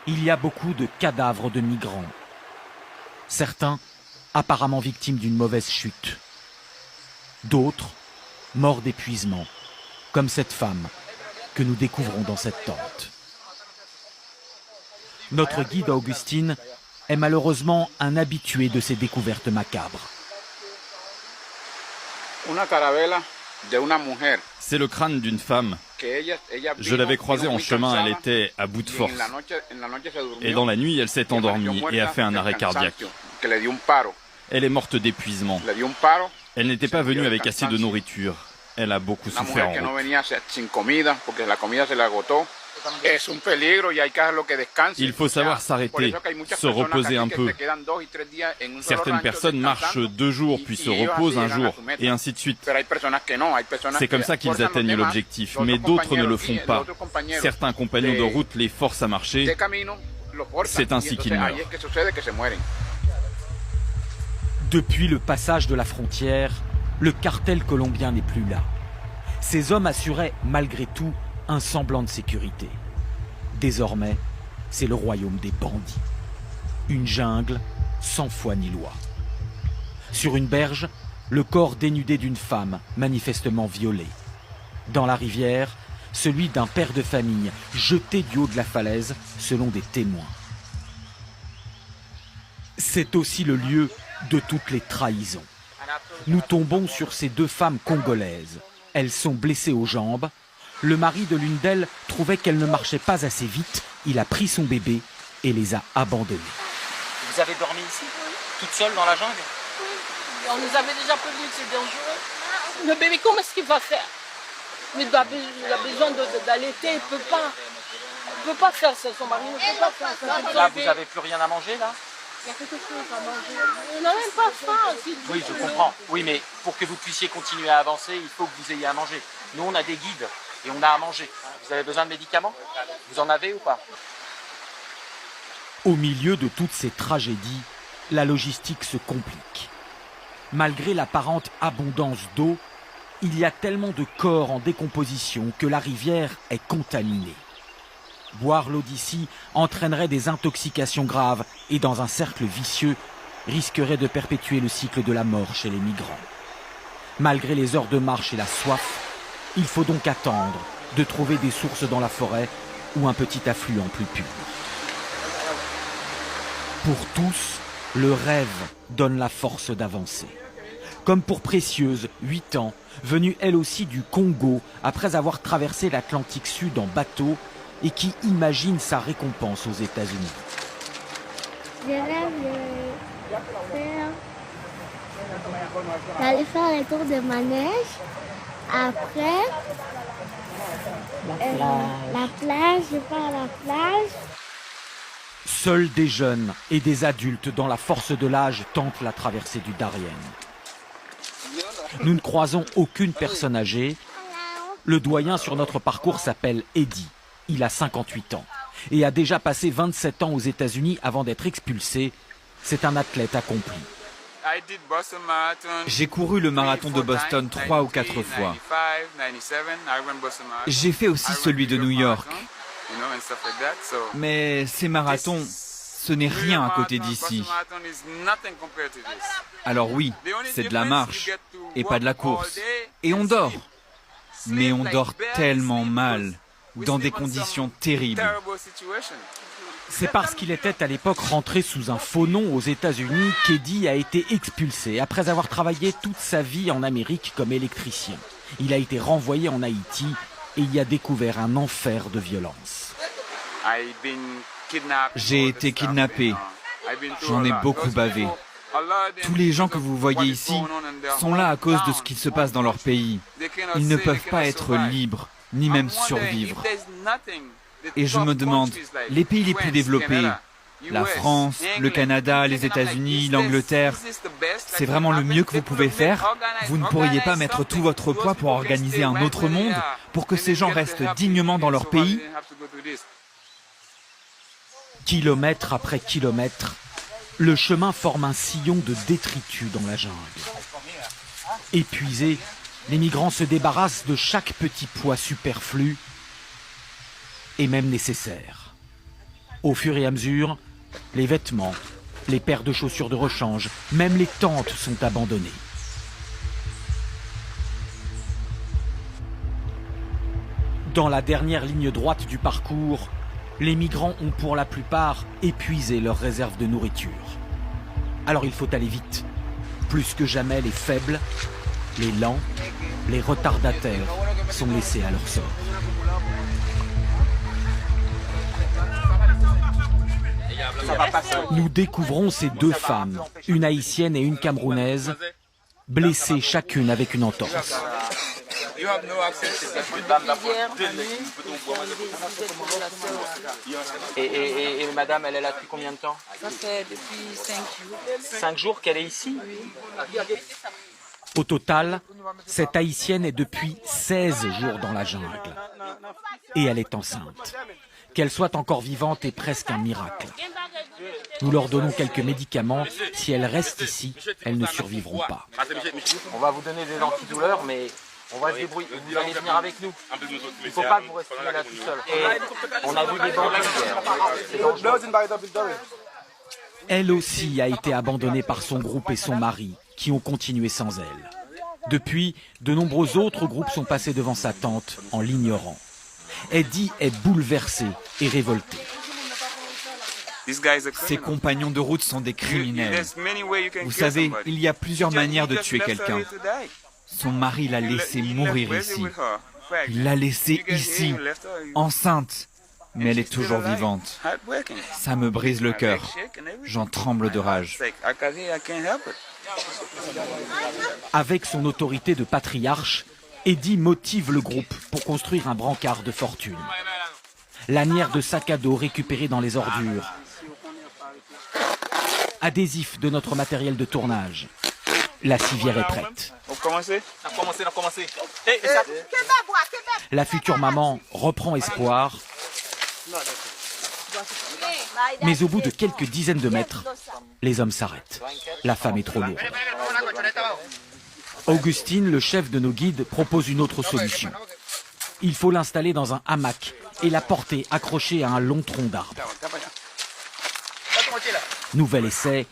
il y a beaucoup de cadavres de migrants. Certains apparemment victimes d'une mauvaise chute. D'autres morts d'épuisement, comme cette femme que nous découvrons dans cette tente. Notre guide Augustine est malheureusement un habitué de ces découvertes macabres. C'est le crâne d'une femme. Je l'avais croisée en chemin, elle était à bout de force. Et dans la nuit, elle s'est endormie et a fait un arrêt cardiaque. Elle est morte d'épuisement. Elle n'était pas venue avec assez de nourriture. Elle a beaucoup souffert en route. Il faut savoir s'arrêter, se reposer un peu. Certaines personnes marchent 2 jours, puis se reposent un jour, et ainsi de suite. C'est comme ça qu'ils atteignent l'objectif, mais d'autres ne le font pas. Certains compagnons de route les forcent à marcher. C'est ainsi qu'ils meurent. Depuis le passage de la frontière, le cartel colombien n'est plus là. Ces hommes assuraient, malgré tout, un semblant de sécurité. Désormais, c'est le royaume des bandits. Une jungle sans foi ni loi. Sur une berge, le corps dénudé d'une femme, manifestement violée. Dans la rivière, celui d'un père de famille, jeté du haut de la falaise, selon des témoins. C'est aussi le lieu de toutes les trahisons. Nous tombons sur ces 2 femmes congolaises. Elles sont blessées aux jambes. Le mari de l'une d'elles trouvait qu'elle ne marchait pas assez vite. Il a pris son bébé et les a abandonnées. Vous avez dormi ici, toute seule dans la jungle? Oui, on nous avait déjà prévenu que c'est dangereux. Le bébé, comment est-ce qu'il va faire? Il a besoin d'allaiter, il ne peut pas faire ça, son mari ne peut pas faire ça. Là, vous n'avez plus rien à manger, là? Il y a quelque chose à manger. On n'a même pas faim. Oui, je comprends. Oui, mais pour que vous puissiez continuer à avancer, il faut que vous ayez à manger. Nous, on a des guides et on a à manger. Vous avez besoin de médicaments? Vous en avez ou pas? Au milieu de toutes ces tragédies, la logistique se complique. Malgré l'apparente abondance d'eau, il y a tellement de corps en décomposition que la rivière est contaminée. Boire l'eau d'ici entraînerait des intoxications graves et dans un cercle vicieux, risquerait de perpétuer le cycle de la mort chez les migrants. Malgré les heures de marche et la soif, il faut donc attendre de trouver des sources dans la forêt ou un petit affluent plus pur. Pour tous, le rêve donne la force d'avancer. Comme pour Précieuse, 8 ans, venue elle aussi du Congo après avoir traversé l'Atlantique Sud en bateau et qui imagine sa récompense aux États-Unis. Je rêve d'aller faire les tours de manège. Après, la plage, je pars à la plage. Seuls des jeunes et des adultes dans la force de l'âge tentent la traversée du Darien. Nous ne croisons aucune personne âgée. Le doyen sur notre parcours s'appelle Eddie. Il a 58 ans et a déjà passé 27 ans aux États-Unis avant d'être expulsé. C'est un athlète accompli. J'ai couru le marathon de Boston 3 ou 4 fois. J'ai fait aussi celui de New York. Mais ces marathons, ce n'est rien à côté d'ici. Alors oui, c'est de la marche et pas de la course. Et on dort. Mais on dort tellement mal, dans des conditions terribles. C'est parce qu'il était à l'époque rentré sous un faux nom aux États-Unis qu'Eddie a été expulsé après avoir travaillé toute sa vie en Amérique comme électricien. Il a été renvoyé en Haïti et y a découvert un enfer de violence. J'ai été kidnappé. J'en ai beaucoup bavé. Tous les gens que vous voyez ici sont là à cause de ce qui se passe dans leur pays. Ils ne peuvent pas être libres, ni même survivre. Et je me demande, les pays les plus développés, la France, le Canada, les États-Unis, l'Angleterre, c'est vraiment le mieux que vous pouvez faire? Vous ne pourriez pas mettre tout votre poids pour organiser un autre monde, pour que ces gens restent dignement dans leur pays? Kilomètre après kilomètre, le chemin forme un sillon de détritus dans la jungle. Épuisés, les migrants se débarrassent de chaque petit poids superflu et même nécessaire. Au fur et à mesure, les vêtements, les paires de chaussures de rechange, même les tentes sont abandonnées. Dans la dernière ligne droite du parcours, les migrants ont pour la plupart épuisé leurs réserves de nourriture. Alors il faut aller vite. Plus que jamais, les faibles, les lents, les retardataires sont laissés à leur sort. Nous découvrons ces deux femmes, une haïtienne et une camerounaise, blessées chacune avec une entorse. Et madame, elle est là depuis combien de temps? Ça fait depuis 5 jours. 5 jours qu'elle est ici? Au total, cette haïtienne est depuis 16 jours dans la jungle. Et elle est enceinte. Qu'elle soit encore vivante est presque un miracle. Nous leur donnons quelques médicaments. Si elles restent ici, elles ne survivront pas. On va vous donner des antidouleurs, mais on va se débrouiller. Vous allez venir avec nous. Il ne faut pas que vous restiez là tout seul. Et on a vu des bandits hier. Elle aussi a été abandonnée par son groupe et son mari, qui ont continué sans elle. Depuis, de nombreux autres groupes sont passés devant sa tente en l'ignorant. Eddie est bouleversé et révolté. Ses compagnons de route sont des criminels. Vous savez, il y a plusieurs manières de tuer quelqu'un. Son mari l'a laissée mourir ici. Il l'a laissée ici, enceinte. Mais elle est toujours vivante. Ça me brise le cœur. J'en tremble de rage. Avec son autorité de patriarche, Eddie motive le groupe pour construire un brancard de fortune. Lanières de sac à dos récupérées dans les ordures. Adhésifs de notre matériel de tournage. La civière est prête. La future maman reprend espoir. Mais au bout de quelques dizaines de mètres, les hommes s'arrêtent. La femme est trop lourde. Augustine, le chef de nos guides, propose une autre solution. Il faut l'installer dans un hamac et la porter accrochée à un long tronc d'arbre. Nouvel essai.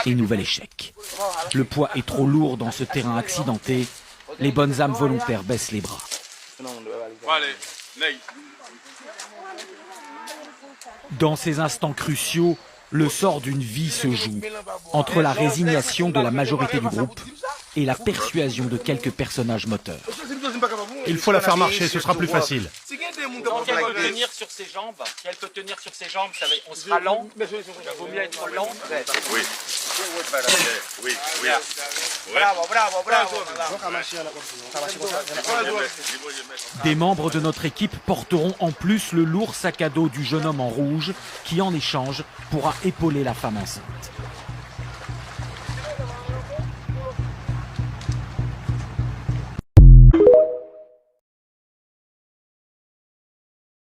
Et nouvel échec. Le poids est trop lourd dans ce terrain accidenté. Les bonnes âmes volontaires baissent les bras. Dans ces instants cruciaux, le sort d'une vie se joue entre la résignation de la majorité du groupe et la persuasion de quelques personnages moteurs. Il faut la faire marcher, ce sera plus facile. Si elle peut tenir sur ses jambes, on sera lent. Il vaut mieux être lent. Oui. Des membres de notre équipe porteront en plus le lourd sac à dos du jeune homme en rouge qui, en échange, pourra épauler la femme enceinte.